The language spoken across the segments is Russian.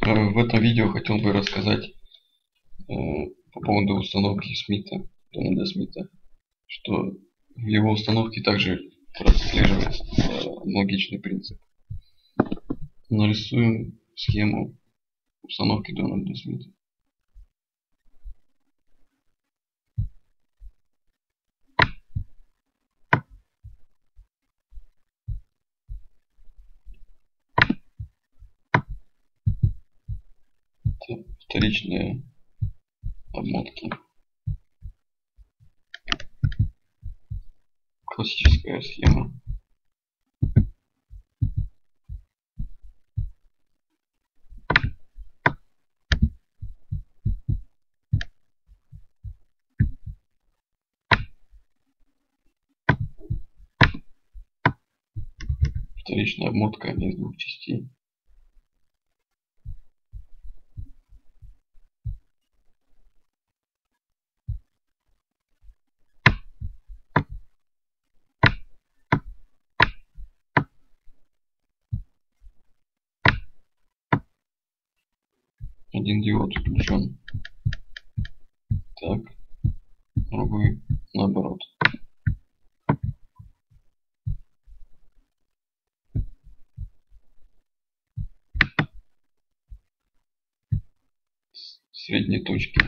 В этом видео хотел бы рассказать по поводу установки Смита, Дональда Смита, что в его установке также прослеживается аналогичный принцип. Нарисуем схему установки Дональда Смита. Это вторичные обмотки. Классическая схема. Вторичная обмотка из двух частей. Один диод включен. Так, другой наоборот. Средние точки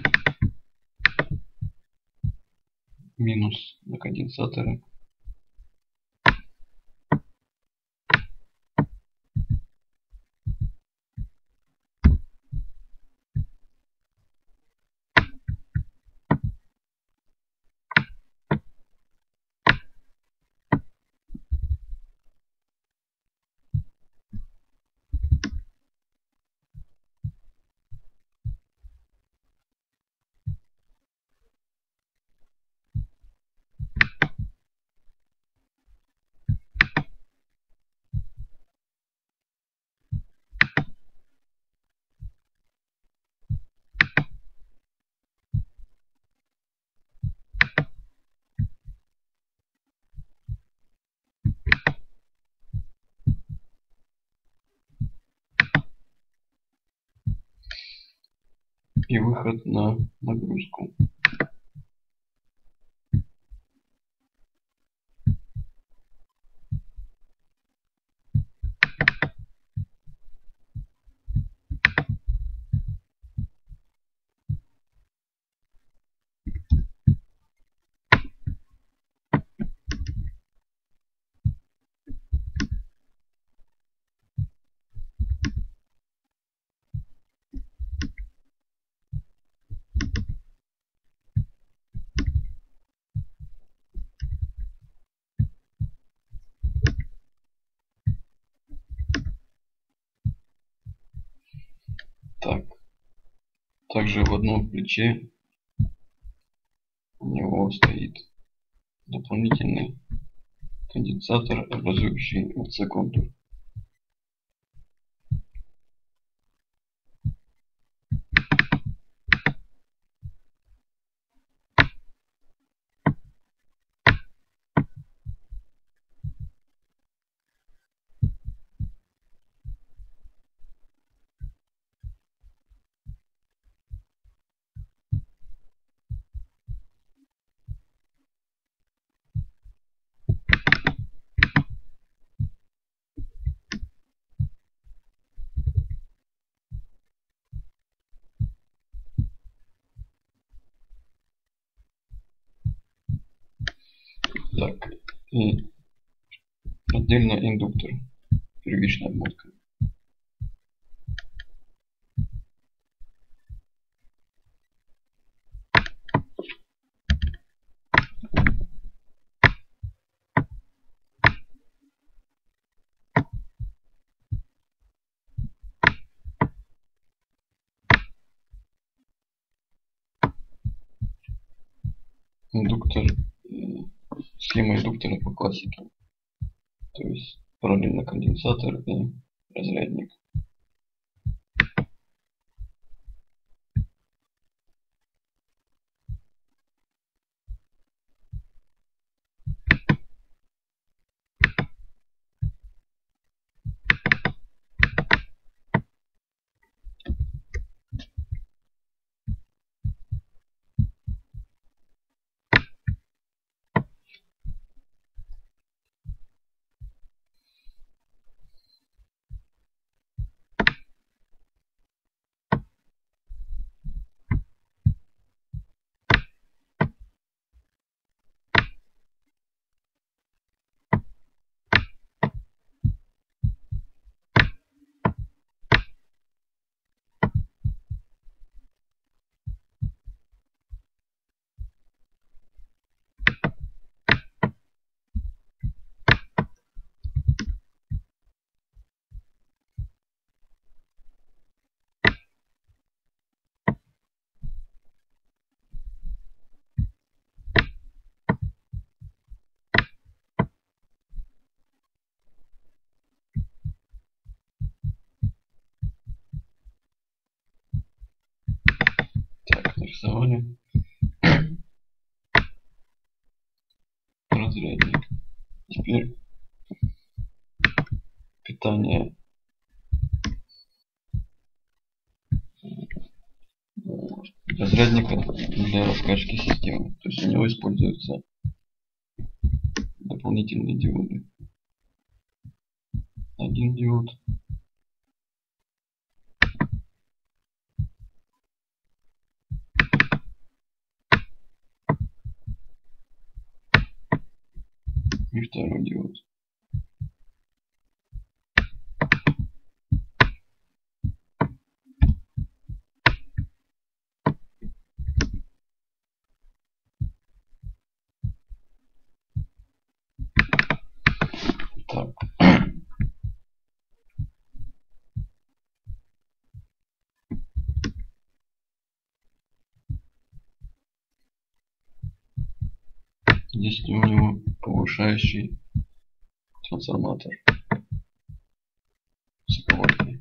минус на конденсаторы. И выход на нагрузку. Так, также в одном плече у него стоит дополнительный конденсатор, образующий ЛЦ-контур. Так, и отдельно индуктор, первичная обмотка. Индуктор, схема индуктора по классике, то есть параллельно конденсатор и разрядник. нарисовали. Разрядник. Теперь питание разрядника для раскачки системы. То есть у него используются дополнительные диоды. Один диод. И второй диод. Так. Здесь у него повышающий трансформатор. Высоковольтный.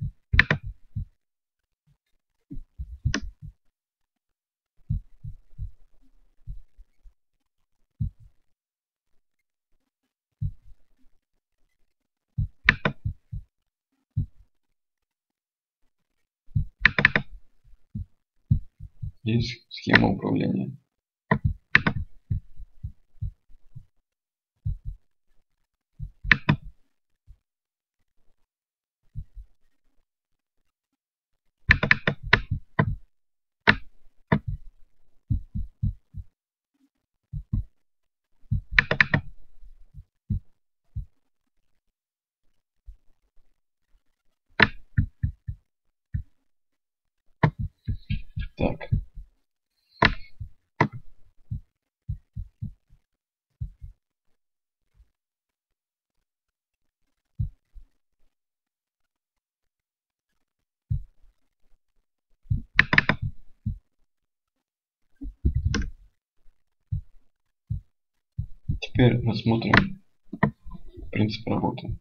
Здесь схема управления. Так. Теперь рассмотрим принцип работы.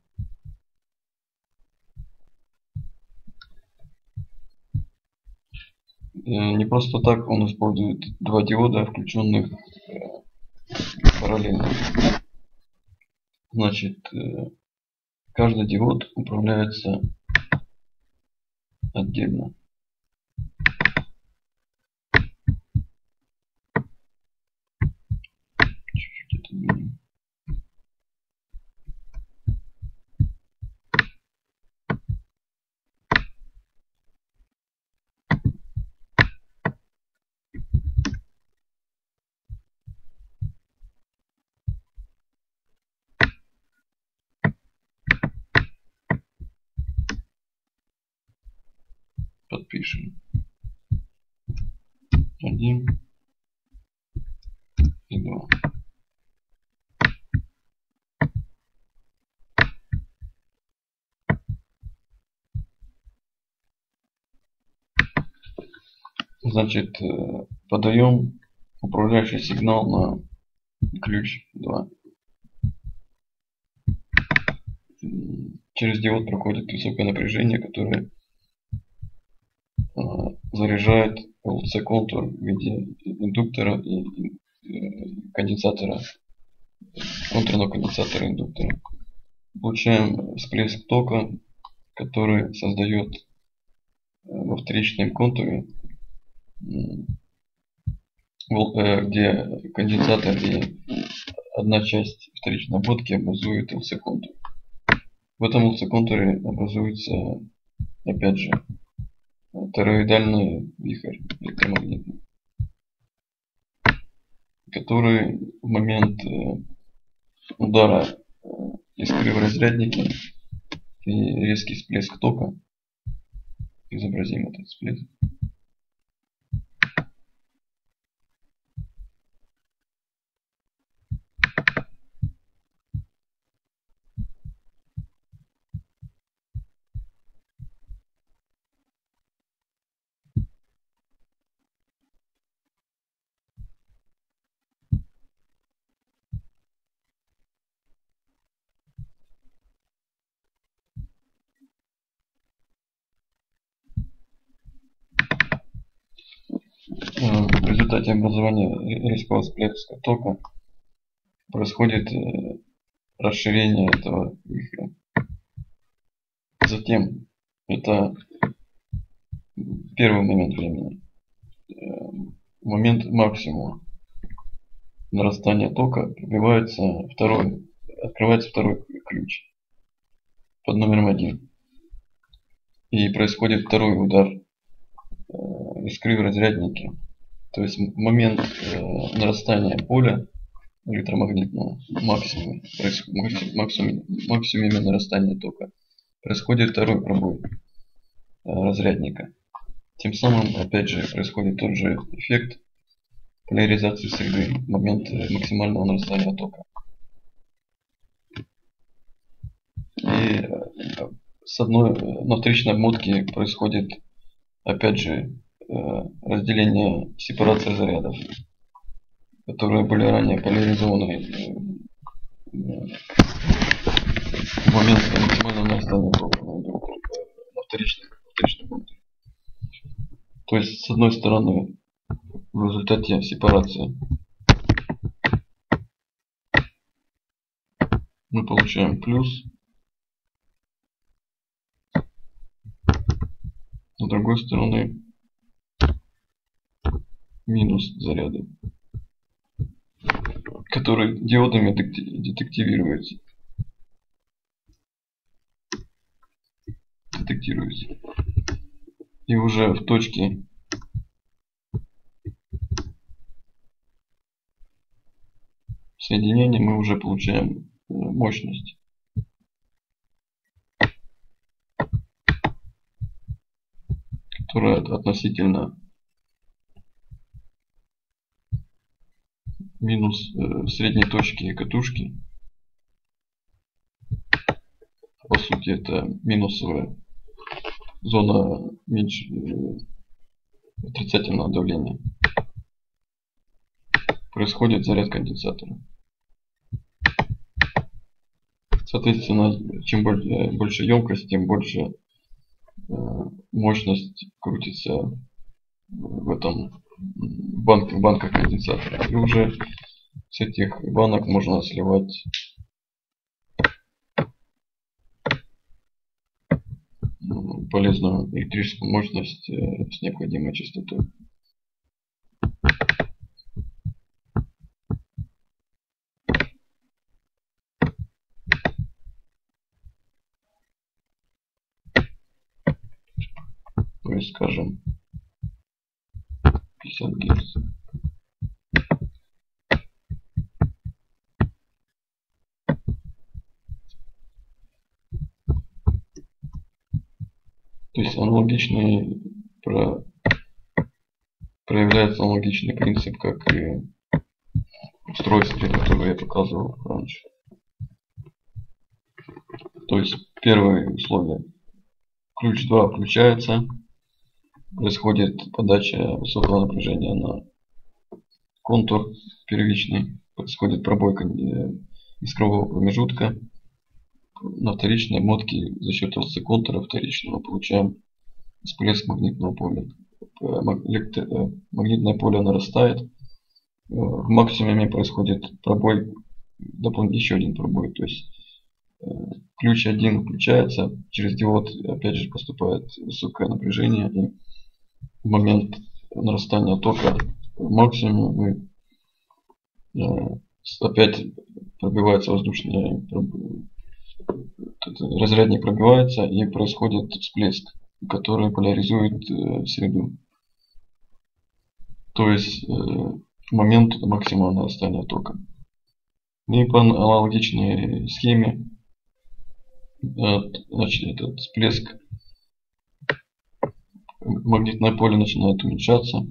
Не просто так он использует два диода, включенных параллельно. Значит, каждый диод управляется отдельно. Чуть-чуть это изменим. Подпишем. 1 и 2. Значит, подаем управляющий сигнал на ключ 2. Через диод проходит высокое напряжение, которое заряжает ЛЦ-контур в виде индуктора и конденсатора, контурного конденсатора индуктора. Получаем всплеск тока, который создает во вторичном контуре, где конденсатор и одна часть вторичной обводки образует ЛЦ-контур. В этом ЛЦ-контуре образуется, опять же, тороидальный вихрь электромагнитный, который в момент удара искры в разряднике и резкий всплеск тока, изобразим этот всплеск, результате образования резкого всплеска тока происходит расширение этого вихря. Затем это первый момент времени. Момент максимума нарастания тока открывается второй ключ под номером 1. И происходит второй удар искры в разряднике. То есть момент нарастания поля электромагнитного максимуме нарастания тока происходит второй пробой разрядника. Тем самым, опять же, происходит тот же эффект поляризации среды в момент максимального нарастания тока. И на вторичной обмотке происходит, опять же, разделение, сепарация зарядов, которые были ранее поляризованы в момент максимального нарастания тока на вторичной обмотке. То есть, с одной стороны, в результате сепарации мы получаем плюс, с другой стороны минус заряды, которые диодами детектируются. И уже в точке соединения мы уже получаем мощность, которая относительно минус средней точки катушки. По сути, это минусовая зона отрицательного давления. Происходит заряд конденсатора. Соответственно, чем больше емкость, тем больше мощность крутится в этом банках конденсатора. И уже с этих банок можно сливать полезную электрическую мощность с необходимой частотой. То есть, скажем, 50 Гц. То есть проявляется аналогичный принцип, как и устройстве, которое я показывал раньше. То есть первое условие. Ключ 2 включается, происходит подача высокого напряжения на контур первичный, происходит пробой искрового промежутка. На вторичной обмотке за счет толщины контура вторичного получаем всплеск магнитного поля. Магнитное поле нарастает. В максимуме происходит пробой, еще один пробой. То есть ключ 1 включается, через диод опять же поступает высокое напряжение, и в момент нарастания тока в максимуме опять пробивается воздушный разрядник, пробивается и происходит всплеск, который поляризует среду. То есть в момент максимального нарастания тока. И по аналогичной схеме, значит, этот всплеск, магнитное поле начинает уменьшаться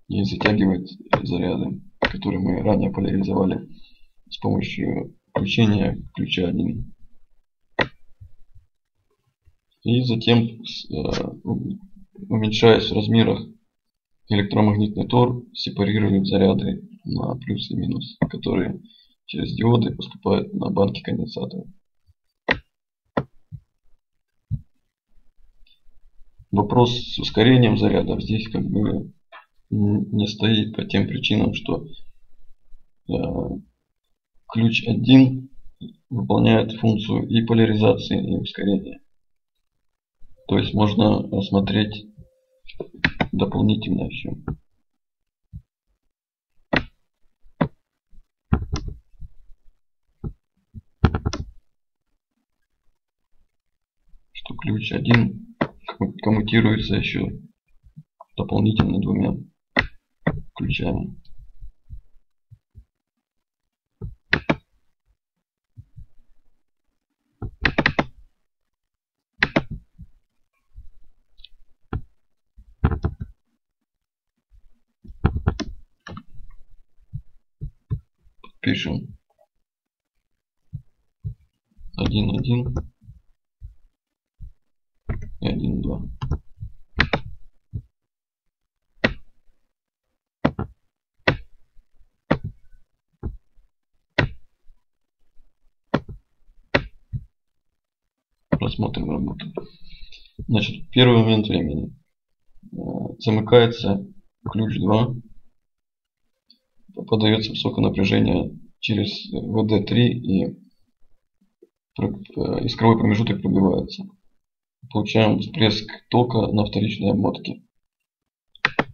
и затягивает заряды, которые мы ранее поляризовали с помощью включения ключа 1. И затем, уменьшаясь в размерах, электромагнитный тор сепарирует заряды на плюс и минус, которые через диоды поступают на банки конденсатора. Вопрос с ускорением зарядов здесь как бы не стоит по тем причинам, что ключ 1 выполняет функцию и поляризации, и ускорения. То есть можно рассмотреть дополнительно еще. Что ключ 1 коммутируется еще дополнительно двумя ключами. Пишем 1,1 и 1,2. Рассмотрим работу. Значит, первый момент времени. Замыкается ключ 2. Подается высокое напряжение через ВД3 и искровой промежуток пробивается. Получаем всплеск тока на вторичной обмотке.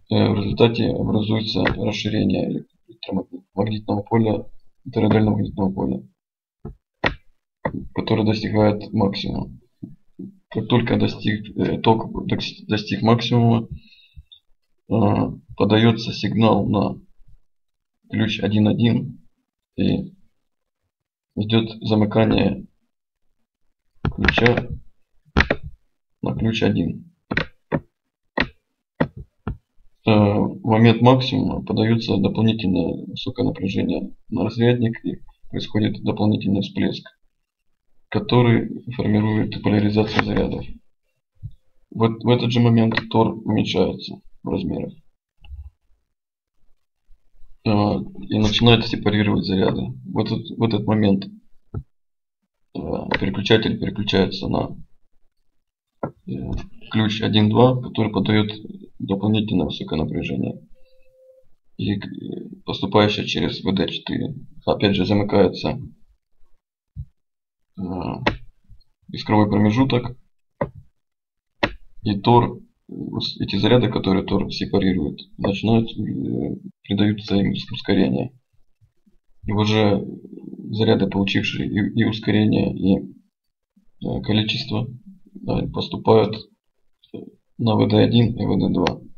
В результате образуется расширение электромагнитного поля, тороидального магнитного поля, которое достигает максимума. Как только ток достиг максимума, подается сигнал на ключ 1,1 и идет замыкание ключа на ключ 1. В момент максимума подается дополнительное высокое напряжение на разрядник и происходит дополнительный всплеск, который формирует поляризацию зарядов. В этот же момент тор уменьшается в размерах и начинает сепарировать заряды. В этот момент переключатель переключается на ключ 1,2, который подает дополнительное высокое напряжение. И поступающее через ВД4 опять же замыкается искровой промежуток, и тор, эти заряды, которые тор сепарирует, начинают придаются им ускорение. И уже заряды, получившие и ускорение, и количество, поступают на ВД1 и ВД2.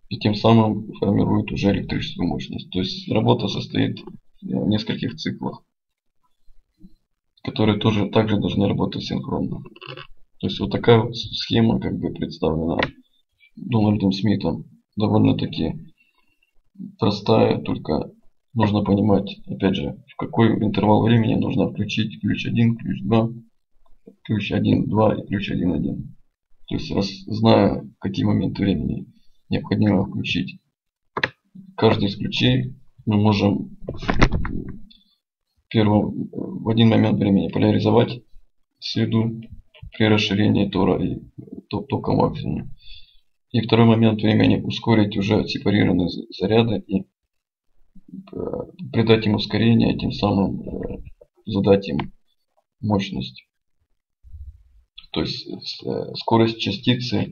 И тем самым формируют уже электрическую мощность. То есть работа состоит в нескольких циклах, которые также должны работать синхронно. То есть вот такая вот схема как бы представлена Дональдом Смитом. Довольно-таки простая, только нужно понимать, опять же, в какой интервал времени нужно включить ключ 1, ключ 2, ключ 1, 2 и ключ 1, 1. То есть, зная, какие моменты времени необходимо включить каждый из ключей, мы можем в один момент времени поляризовать среду при расширении тора и тока максимума. И второй момент времени ускорить уже сепарированные заряды и придать им ускорение, тем самым задать им мощность. То есть скорость частицы,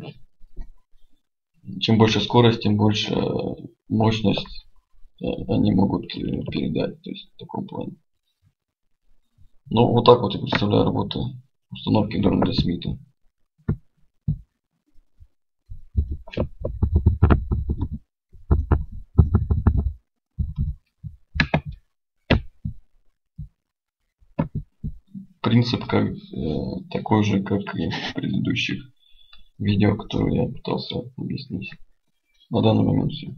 чем больше скорость, тем больше мощность они могут передать. То есть в таком плане. Ну вот так вот я представляю работу установки Дональда Смита. Принцип такой же, как и в предыдущих видео, которые я пытался объяснить. На данный момент все.